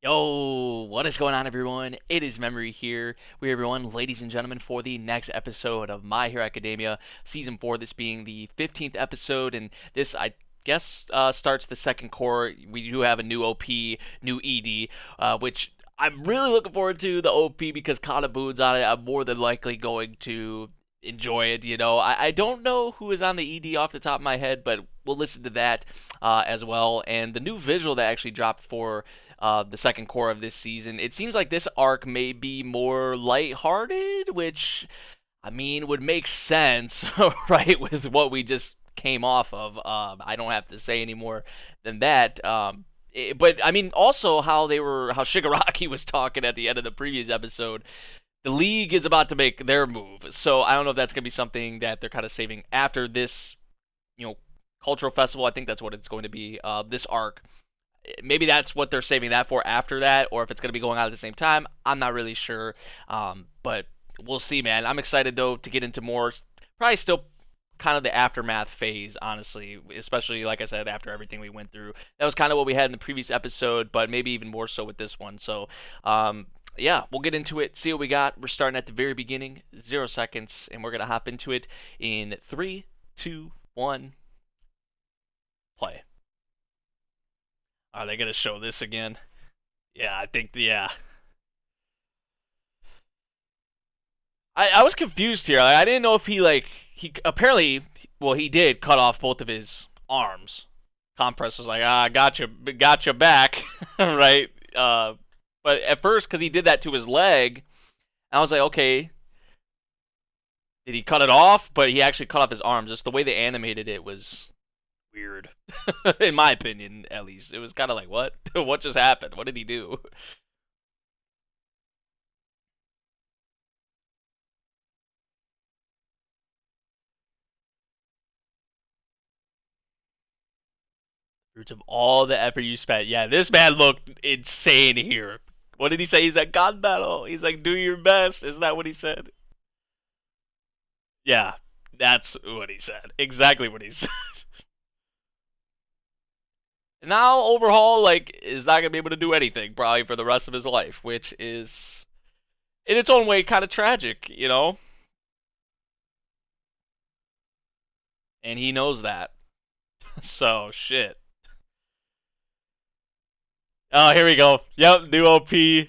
Yo, what is going on, everyone? It is Memory here. Everyone, ladies and gentlemen, for the next episode of My Hero Academia Season 4, this being the 15th episode, and this, I guess, starts the second core. We do have a new OP, new ED, which I'm really looking forward to, the OP, because Kanabu's on it. I'm more than likely going to enjoy it. I don't know who is on the ED off the top of my head, but we'll listen to that as well. And the new visual that actually dropped for the second core of this season. It seems like this arc may be more lighthearted, which, I mean, would make sense, right, with what we just came off of. I don't have to say any more than that. But I mean, also how Shigaraki was talking at the end of the previous episode. The league is about to make their move, so I don't know if that's gonna be something that they're kind of saving after this, you know, cultural festival. I think that's what it's going to be. This arc, maybe that's what they're saving that for after that, or if it's going to be going out at the same time. I'm not really sure, but we'll see, man. I'm excited though to get into more. Probably still kind of the aftermath phase, honestly, especially like I said, after everything we went through. That was kind of what we had in the previous episode, but maybe even more so with this one. So, yeah, we'll get into it. See what we got. We're starting at the very beginning, 0 seconds, and we're gonna hop into it in 3, 2, 1, play. Are they gonna show this again? Yeah, I think yeah. I was confused here. I didn't know if he apparently, well, he did cut off both of his arms. Compress was like, I got you back, right? But at first, because he did that to his leg, I was like, okay, did he cut it off? But he actually cut off his arms. Just the way they animated it was weird, in my opinion, at least. It was kind of like, what? What just happened? What did he do? Fruits of all the effort you spent. Yeah, this man looked insane here. What did he say? He's like, God battle. He's like, do your best. Isn't that what he said? Yeah, that's what he said. Exactly what he said. Now, Overhaul, like, is not going to be able to do anything probably for the rest of his life, which is, in its own way, kind of tragic. And he knows that. So, shit. Oh, here we go. Yep, new OP. And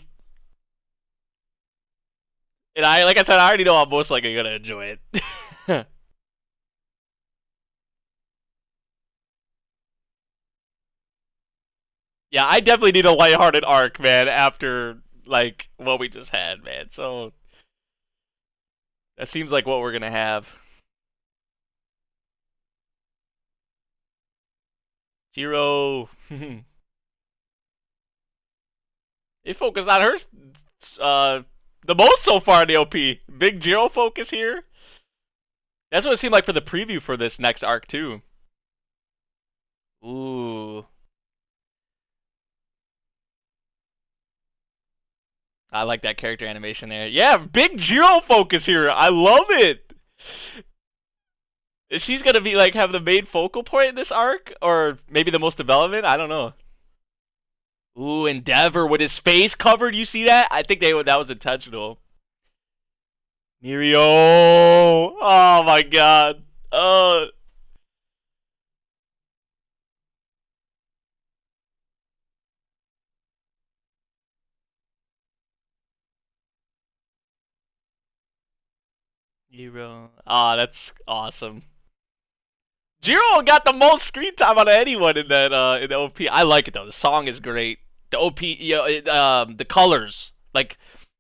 like I said, I already know I'm most likely going to enjoy it. Yeah, I definitely need a lighthearted arc, man, after like what we just had, man. So that seems like what we're gonna have. Jiro, they focus on her uh, the most so far in the OP. Big Jiro focus here. That's what it seemed like for the preview for this next arc too. Ooh, I like that character animation there. Yeah, big Jiro focus here. I love it. She's gonna be like have the main focal point in this arc, or maybe the most development. I don't know. Ooh, Endeavor with his face covered. You see that? I think that was intentional. Mirio. Oh my god. Jiro. Ah, that's awesome. Jiro got the most screen time out of anyone in the OP. I like it though. The song is great. The OP, the colors, like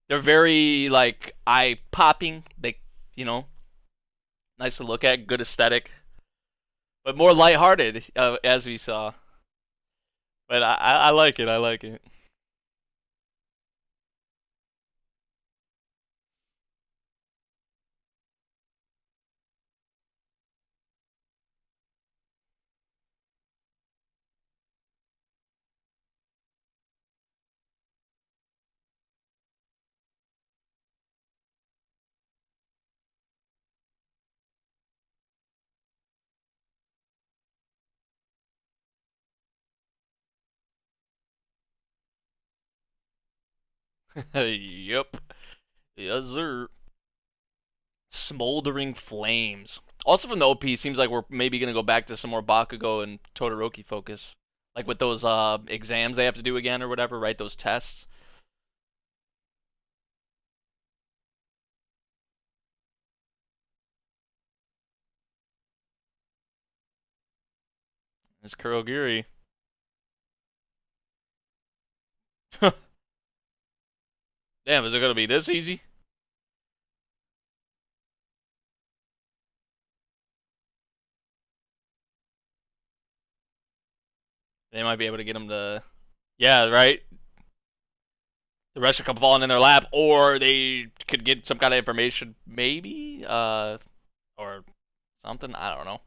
they're very like eye popping. They, you know, nice to look at. Good aesthetic, but more lighthearted, as we saw. But I like it. I like it. Yep. Yes, sir. Smoldering Flames. Also from the OP, seems like we're maybe gonna go back to some more Bakugo and Todoroki focus, like with those exams they have to do again or whatever, right? Those tests. It's Kurogiri. Damn, is it gonna be this easy? They might be able to get him to. Yeah, right. The rest should come falling in their lap, or they could get some kind of information, maybe, or something. I don't know.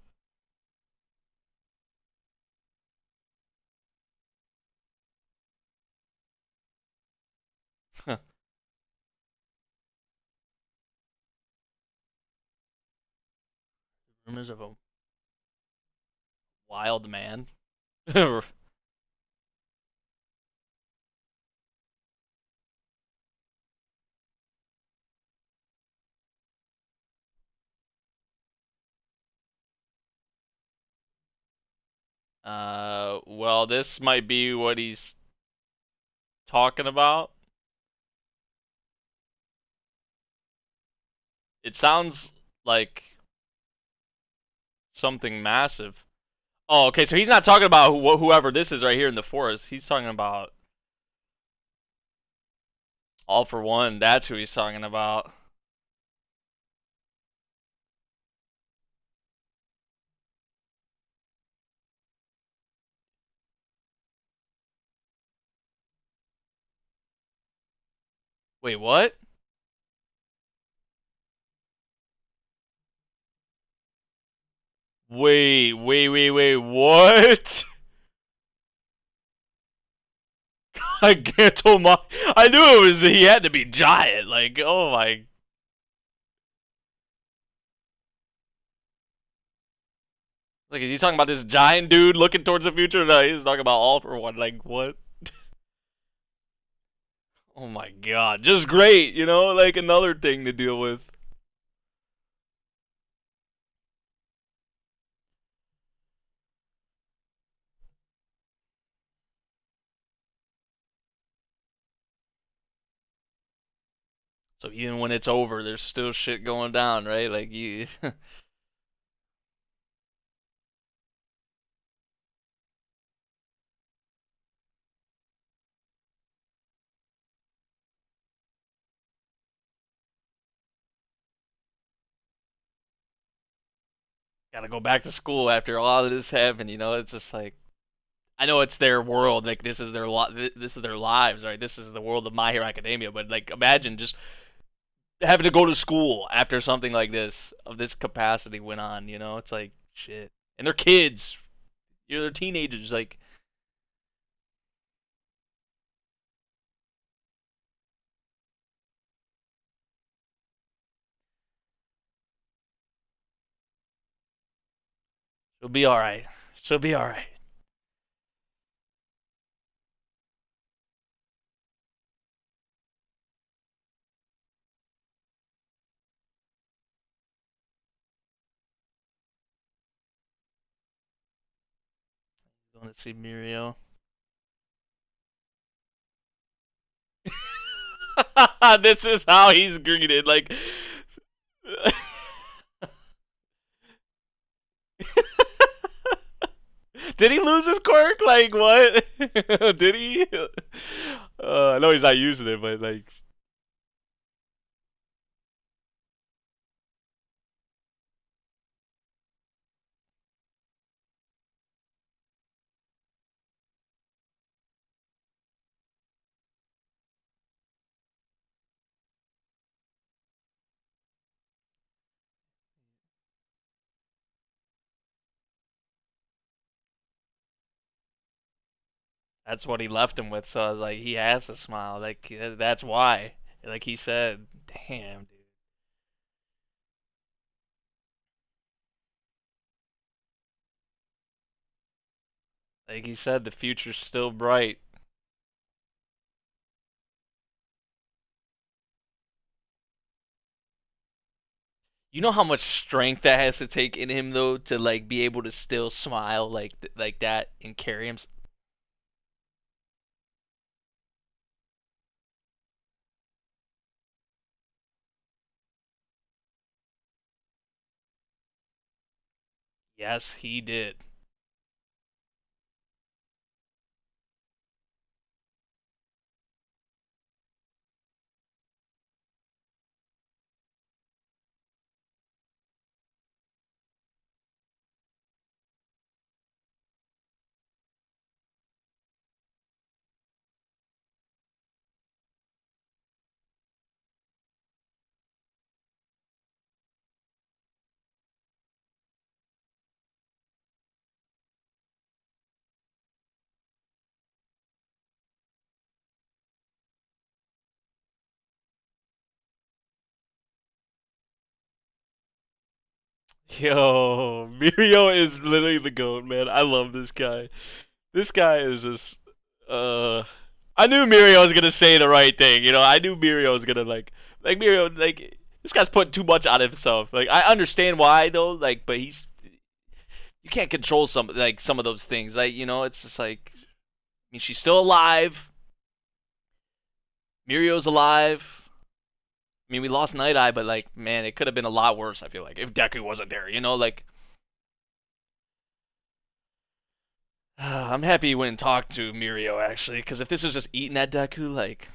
Rumors of a wild man. Well, this might be what he's talking about. It sounds like something massive. Oh, okay. So he's not talking about whoever this is right here in the forest. He's talking about All for One. That's who he's talking about. Wait, what? Wait. What? I can't tell my. I knew it was. He had to be giant. Like, oh my. Like, is he talking about this giant dude looking towards the future? No, he's talking about All for One. Like, what? Oh my god. Just great, you know? Like, another thing to deal with. So even when it's over, there's still shit going down, right? Like, you. Gotta go back to school after all of this happened, you know? It's just like. I know it's their world, like this is their this is their lives, right? This is the world of My Hero Academia. But like, imagine just having to go to school after something like this of this capacity went on. You know, it's like shit, and they're kids. They're teenagers. Like, she'll be all right. She'll be all right. Going to see Muriel. This is how he's greeted. Like, did he lose his quirk? Like, what? Did he? I know he's not using it, but like, that's what he left him with. So I was like, he has to smile. Like, that's why. Like he said, damn, dude. Like he said, the future's still bright. You know how much strength that has to take in him though to like be able to still smile like that and carry him. Yes, he did. Yo, Mirio is literally the goat, man. I love this guy. This guy is just uh I knew Mirio was gonna say the right thing, you know. I knew Mirio was gonna like Mirio like this guy's putting too much on himself. Like I understand why though, like but he's you can't control some of those things. Like, you know, it's just like I mean she's still alive. Mirio's alive. I mean we lost Night Eye, but like man, it could have been a lot worse, I feel like, if Deku wasn't there, you know, like I'm happy he went and talked to Mirio actually, because if this was just eating at Deku, like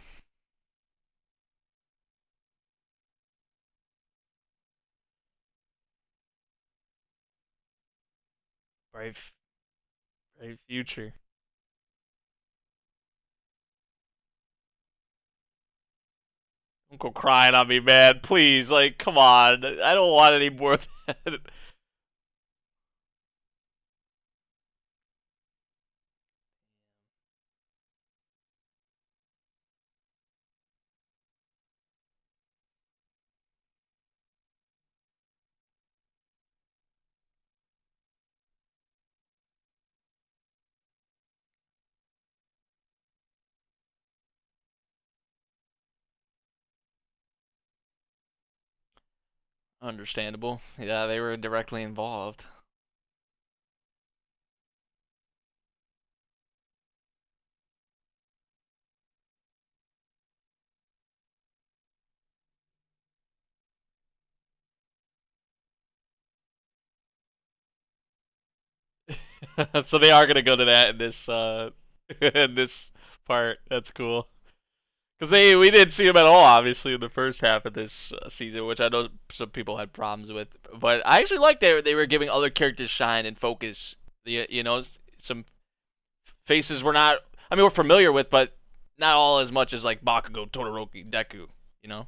bright, bright future. Don't go crying on me, man. Please, like, come on. I don't want any more of that. Understandable. Yeah, they were directly involved. So they are gonna go to that in this in this part. That's cool. Because we didn't see him at all, obviously, in the first half of this season, which I know some people had problems with. But I actually like they were giving other characters shine and focus. You know, some faces we're not. I mean, we're familiar with, but not all as much as like Bakugo, Todoroki, Deku. You know.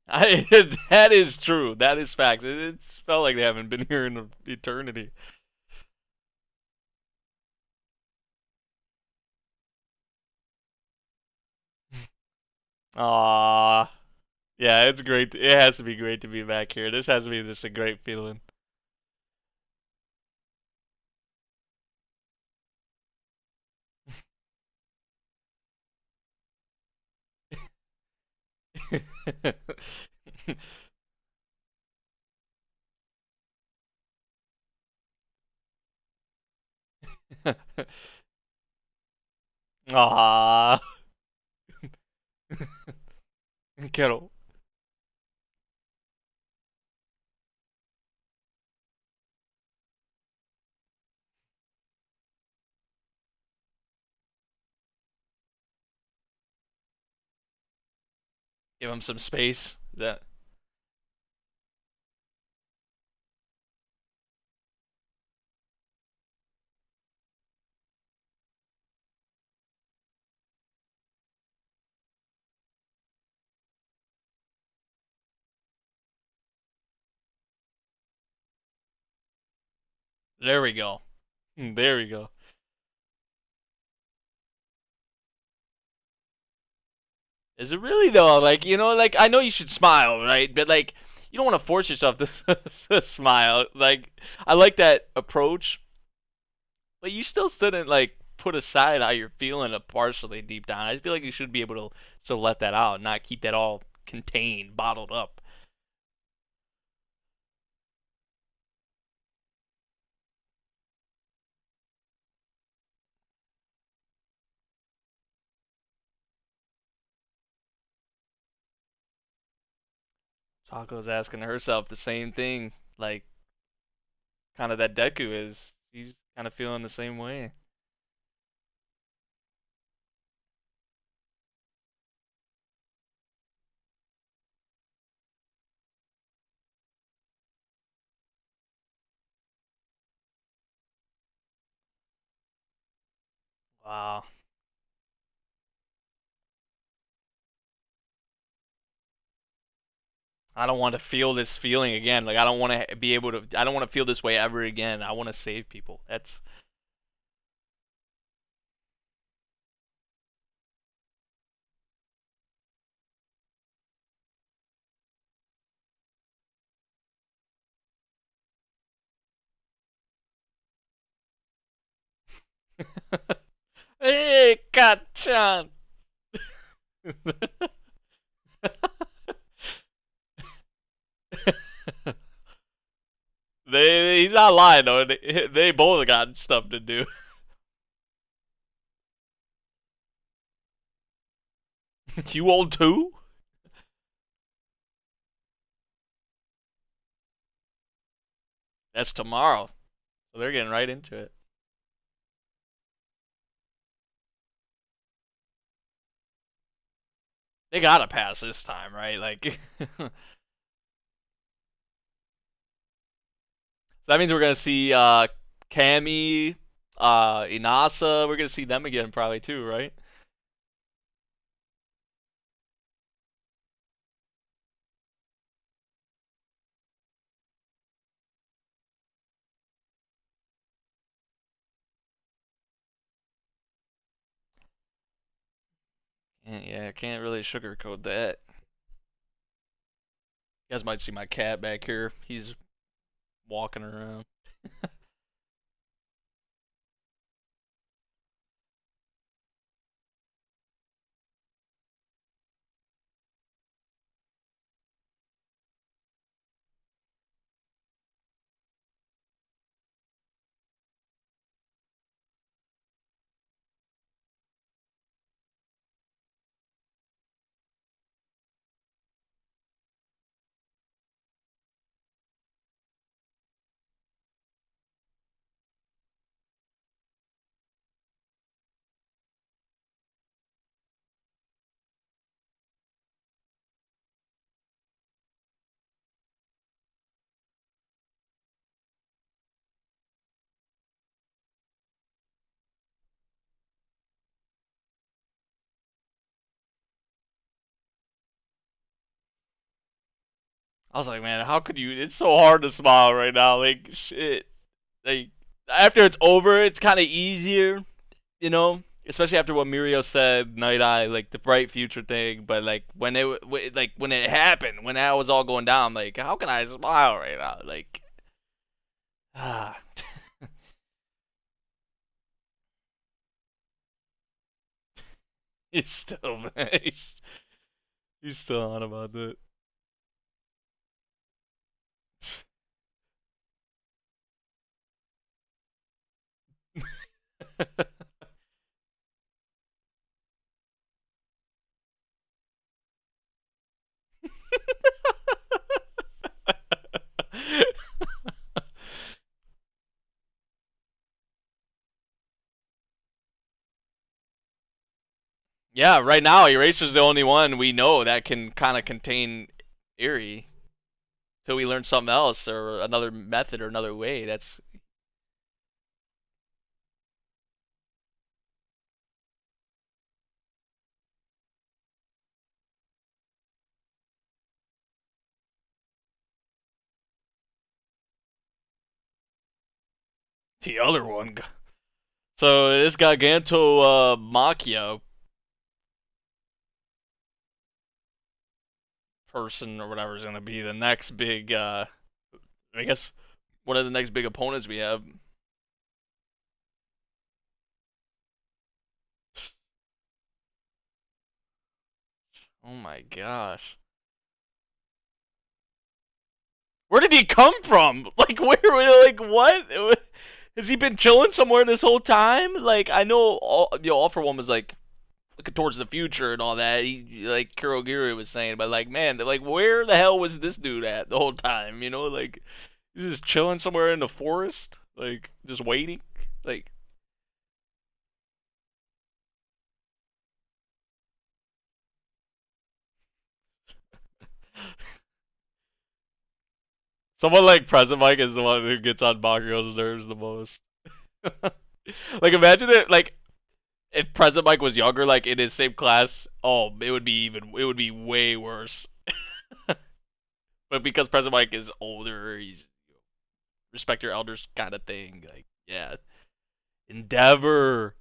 That is true. That is facts. It's felt like they haven't been here in eternity. Aww. Yeah, it's great. It has to be great to be back here. This has to be just a great feeling. Aww. Kettle. Give him some space. That. There we go. There we go. Is it really though? Like, you know, like I know you should smile, right? But like you don't want to force yourself to smile. Like, I like that approach, but you still shouldn't like put aside how you're feeling partially deep down. I feel like you should be able to still let that out, not keep that all contained, bottled up. Taco's asking herself the same thing, like kind of that Deku is. She's kind of feeling the same way. Wow. I don't want to feel this feeling again. Like I don't want to be able to. I don't want to feel this way ever again. I want to save people. That's. Hey, Kachan. He's not lying though. They both got stuff to do. You old too? That's tomorrow. So they're getting right into it. They gotta pass this time, right? Like, so that means we're gonna see Cammy, Inasa. We're gonna see them again probably too, right? Yeah, can't really sugarcoat that. You guys might see my cat back here. He's walking around. I was like, man, how could you? It's so hard to smile right now. Like, shit. Like, after it's over, it's kind of easier, you know? Especially after what Mirio said, Night Eye, like the bright future thing. But like when it happened, when that was all going down, like how can I smile right now? Like, ah, he's still he's still on about that. Yeah, right now Eraser's the only one we know that can kind of contain Eerie. Till we learn something else or another method or another way. That's the other one. So this Garganto Machia person or whatever is gonna be the next big. I guess one of the next big opponents we have. Oh my gosh. Where did he come from? Like, where, like, what? Has he been chilling somewhere this whole time? Like, I know, All For One was, like, looking towards the future and all that. He, like, Kurogiri was saying, but, like, man, like, where the hell was this dude at the whole time? You know, like, he's just chilling somewhere in the forest? Like, just waiting? Like, someone like Present Mike is the one who gets on Bakugo's nerves the most. Like, imagine it, like, if Present Mike was younger, like in his same class, oh, it would be way worse. But because Present Mike is older, he's respect your elders kind of thing. Like, yeah, Endeavor.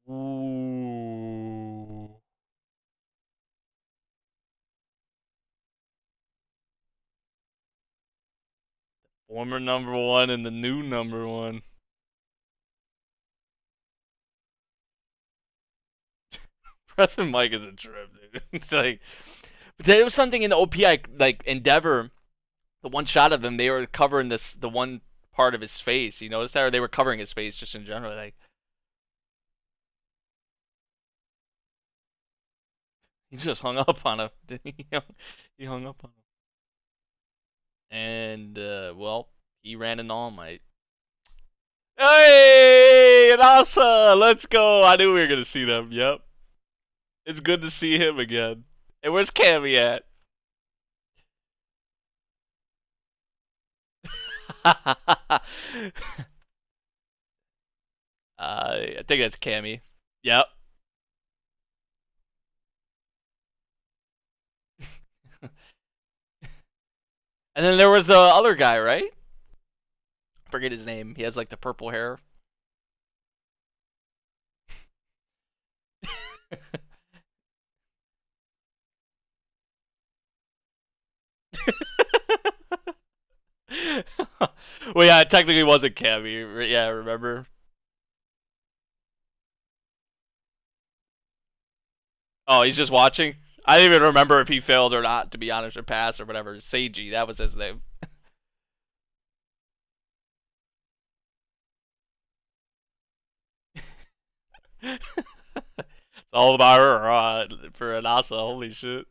Ooh, former number one and the new number one. Present Mike is a trip, dude. It's like, but there was something in the OPI, like Endeavor. The one shot of him, they were covering the one part of his face. You notice that, or they were covering his face just in general. Like, he just hung up on him. He hung up on him. And well, he ran an all might. Hey, Nasa, let's go. I knew we were gonna see them. Yep, it's good to see him again. And where's Cammy at? I think that's Cammy. Yep. And then there was the other guy, right? Forget his name. He has like the purple hair. Well, yeah, it technically wasn't Cammy. Yeah, remember? Oh, he's just watching. I didn't even remember if he failed or not, to be honest, or passed or whatever. Seiji, that was his name. It's all about her for Anasa. Holy shit.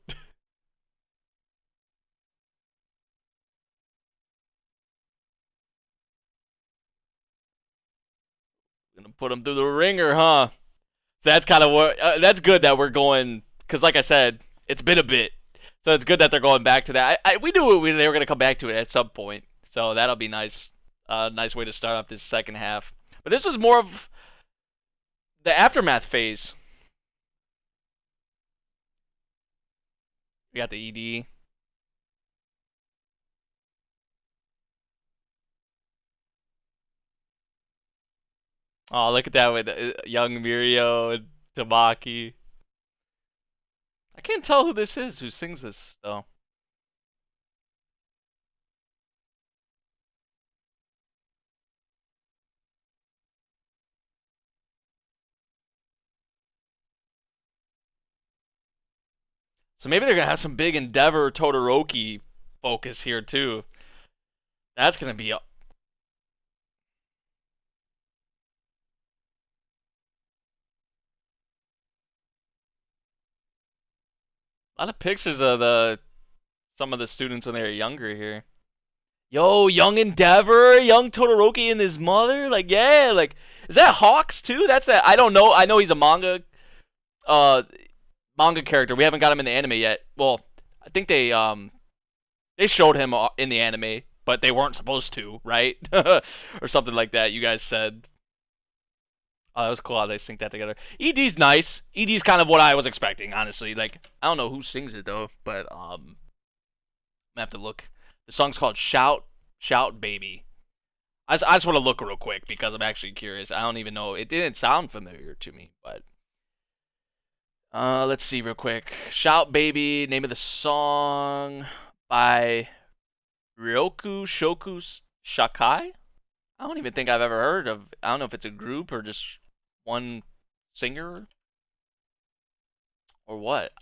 Gonna put him through the ringer, huh? That's kind of what. That's good that we're going, because like I said, it's been a bit, so it's good that they're going back to that. We knew they were gonna come back to it at some point, so that'll be nice. Nice way to start off this second half. But this was more of the aftermath phase. We got the ED. Oh, look at that with young Mirio and Tamaki. I can't tell who this is, who sings this, though. So maybe they're gonna have some big Endeavor Todoroki focus here too. That's gonna be a lot of pictures of the some of the students when they were younger here. Yo, young Endeavor, young Todoroki and his mother, like yeah, like is that Hawks too? That's that. I don't know. I know he's a uh, manga character. We haven't got him in the anime yet. Well, I think they showed him in the anime, but they weren't supposed to, right? Or something like that. You guys said. Oh, that was cool how they synced that together. ED's nice. ED's kind of what I was expecting, honestly. Like, I don't know who sings it though, but I'm gonna have to look. The song's called "Shout, Shout, Baby." I just want to look real quick because I'm actually curious. I don't even know. It didn't sound familiar to me, but Let's see real quick. Shout Baby, name of the song by Ryoku Shoku Shakai? I don't even think I've ever heard of. I don't know if it's a group or just one singer or what.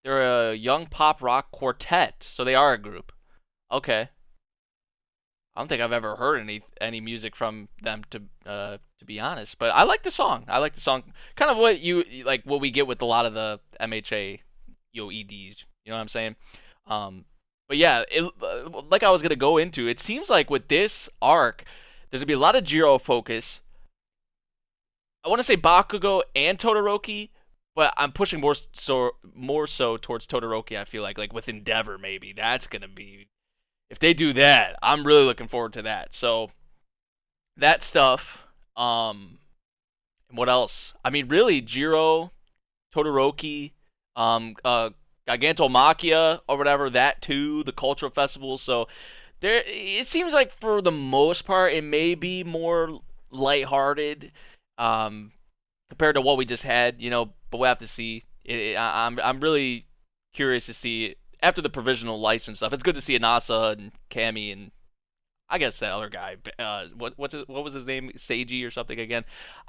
They're a young pop rock quartet, so they are a group. Okay. I don't think I've ever heard any music from them to be honest, but I like the song. I like the song. Kind of what you like what we get with a lot of the MHA EDs. You know what I'm saying? But yeah, like I was gonna go into. It seems like with this arc, there's gonna be a lot of Jiro focus. I want to say Bakugo and Todoroki, but I'm pushing more so towards Todoroki. I feel like with Endeavor maybe that's gonna be if they do that. I'm really looking forward to that. So that stuff. What else? I mean, really, Jiro, Todoroki, Gigantomachia or whatever. That too, the cultural festival. So there, it seems like for the most part, it may be more lighthearted. Um, Compared to what we just had, but we'll have to see. I'm really curious to see after the provisional license stuff. It's good to see Anasa and Cammy and I guess that other guy. What was his name? Seiji or something again.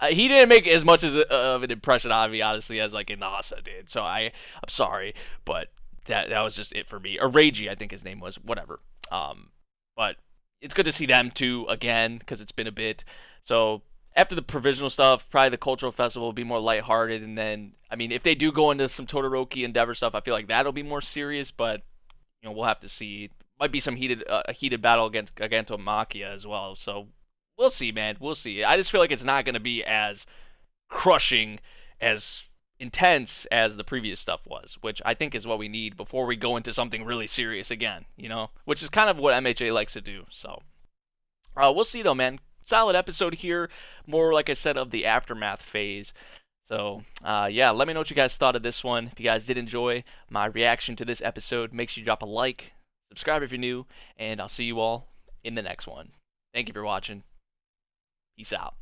He didn't make as much of an impression on me honestly as like Anasa did. So I'm sorry, but that was just it for me. Or Reiji, I think his name was. Whatever. But it's good to see them too again because it's been a bit. So after the provisional stuff, probably the cultural festival will be more lighthearted, and then I mean, if they do go into some Todoroki Endeavor stuff, I feel like that'll be more serious. But we'll have to see. Might be some heated battle against Gigantomachia as well. So we'll see, man. We'll see. I just feel like it's not going to be as crushing, as intense as the previous stuff was, which I think is what we need before we go into something really serious again. Which is kind of what MHA likes to do. So we'll see though, man. Solid episode here. More, like I said, of the aftermath phase. So, yeah, let me know what you guys thought of this one. If you guys did enjoy my reaction to this episode, make sure you drop a like, subscribe if you're new, and I'll see you all in the next one. Thank you for watching. Peace out.